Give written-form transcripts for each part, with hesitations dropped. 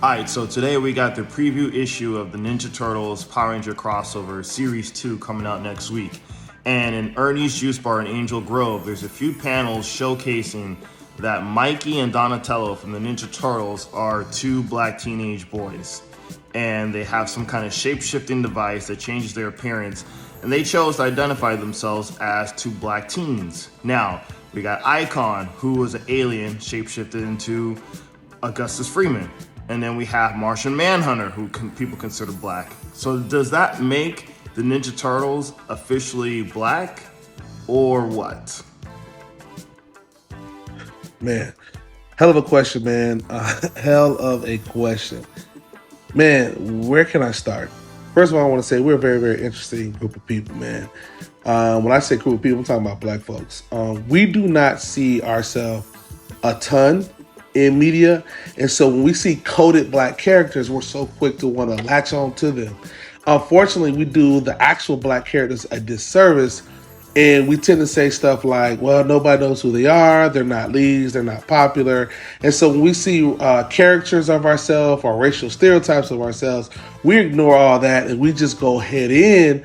Alright, so today we got the preview issue of the Ninja Turtles Power Ranger crossover Series 2 coming out next week. And in Ernie's Juice Bar in Angel Grove, there's a few panels showcasing that Mikey and Donatello from the Ninja Turtles are two black teenage boys. And they have some kind of shape-shifting device that changes their appearance. And they chose to identify themselves as two black teens. Now, we got Icon, who was an alien shapeshifted into Augustus Freeman. And then we have Martian Manhunter, who people consider black. So does that make the Ninja Turtles officially black, or what? Man, hell of a question, man. Hell of a question. Man, where can I start? First of all, I want to say we're a very, very interesting group of people, man. When I say group of people, I'm talking about black folks. We do not see ourselves a ton in media. And so when we see coded black characters, we're so quick to want to latch on to them. Unfortunately, we do the actual black characters a disservice, and we tend to say stuff like, well, nobody knows who they are, they're not leads, they're not popular. And so when we see characters of ourselves or racial stereotypes of ourselves, we ignore all that and we just go head in,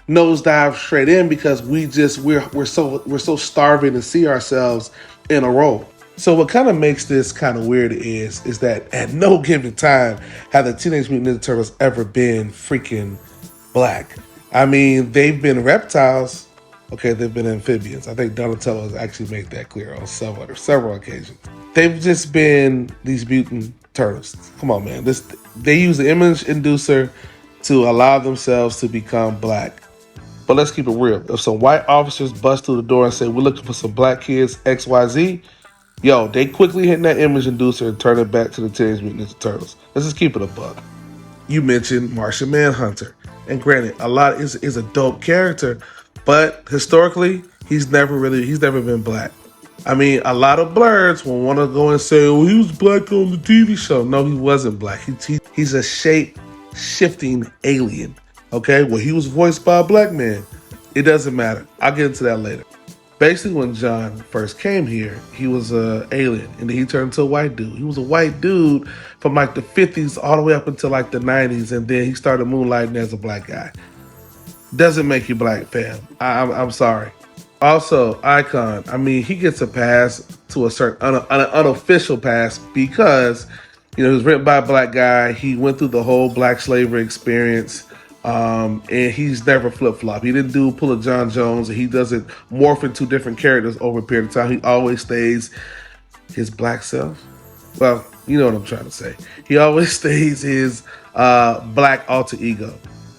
nosedive straight in, because we're so starving to see ourselves in a role. So what kind of makes this kind of weird is that at no given time have the Teenage Mutant Ninja Turtles ever been freaking black. I mean, they've been reptiles. Okay, they've been amphibians. I think Donatello has actually made that clear on several occasions. They've just been these mutant turtles. Come on, man. They use the image inducer to allow themselves to become black. But let's keep it real. If some white officers bust through the door and say, we're looking for some black kids, XYZ, yo, they quickly hit that image inducer and turn it back to the Teenage Mutant Ninja Turtles. Let's just keep it a buck. You mentioned Martian Manhunter. And granted, a lot is a dope character, but historically, he's never been black. I mean, a lot of blurs will want to go and say, oh, he was black on the TV show. No, he wasn't black. He's a shape-shifting alien. Okay, well, he was voiced by a black man. It doesn't matter. I'll get into that later. Basically, when John first came here, he was an alien, and then he turned into a white dude. He was a white dude from like the 50s all the way up until like the 90s, and then he started moonlighting as a black guy. Doesn't make you black, fam. I'm sorry. Also, Icon, I mean, he gets a pass to a certain an unofficial pass because, he was written by a black guy. He went through the whole black slavery experience. And he's never flip-flop. He didn't pull a John Jones, and he doesn't morph into different characters over a period of time. He always stays his black self. Well, you know what I'm trying to say. He always stays his black alter ego.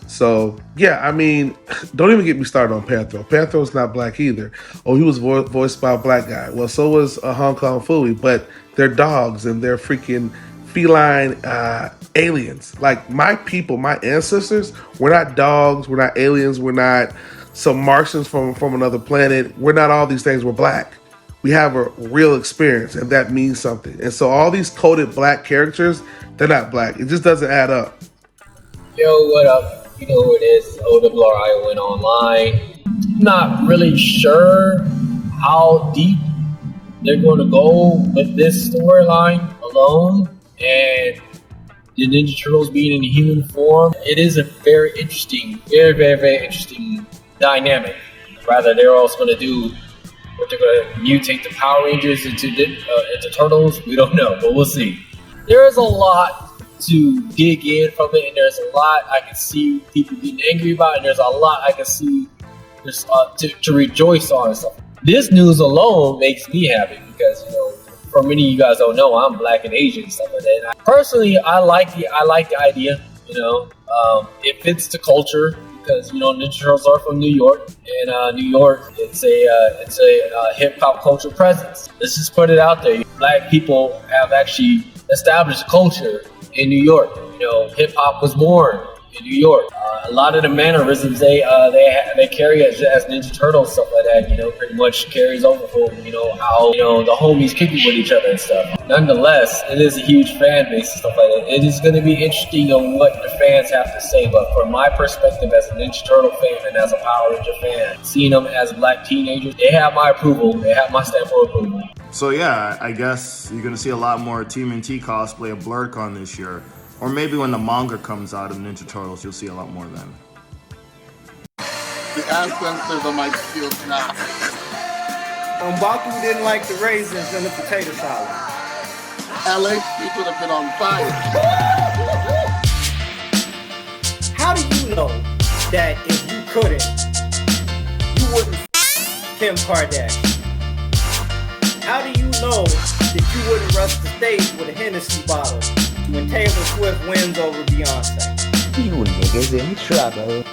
So, yeah, I mean, don't even get me started on Panthro. Panthro's not black either. Oh, he was voiced by a black guy. Well, so was Hong Kong Phooey, but they're dogs and they're freaking feline aliens. Like my people, my ancestors, we're not dogs, we're not aliens, we're not some Martians from another planet. We're not all these things, we're black. We have a real experience, and that means something. And so all these coded black characters, they're not black. It just doesn't add up. Yo, what up? You know who it is, OWRI went online. Not really sure how deep they're going to go with this storyline alone. And the Ninja Turtles being in human form, it is a very interesting, very, very, very interesting dynamic. Rather, they're also going to do what they're going to mutate the Power Rangers into turtles. We don't know, but we'll see. There is a lot to dig in from it, and there's a lot I can see people getting angry about, and there's a lot I can see to rejoice on and stuff. This news alone makes me happy because, for many of you guys don't know, I'm black and Asian and stuff like that. And personally, I like the idea. It fits the culture because Ninja Turtles are from New York, and New York it's a hip hop culture presence. Let's just put it out there. Black people have actually established a culture in New York. Hip hop was born in New York. A lot of the mannerisms they carry as Ninja Turtles, stuff like that, pretty much carries over from, how, the homies kick it with each other and stuff. Nonetheless, it is a huge fan base and stuff like that. It is going to be interesting on what the fans have to say, but from my perspective as a Ninja Turtle fan and as a Power Ranger fan, seeing them as black teenagers, they have my approval. They have my stamp of approval. So yeah, I guess you're gonna see a lot more TMNT cosplay of BlurCon this year. Or maybe when the manga comes out of Ninja Turtles, you'll see a lot more then. The ancestors of my skills now. Mbaku didn't like the raisins in the potato salad. LA people have been on fire. How do you know that if you couldn't, you wouldn't Kim Kardashian? How do you know that you wouldn't rush the stage with a Hennessy bottle when Taylor Swift wins over Beyonce? You niggas in trouble.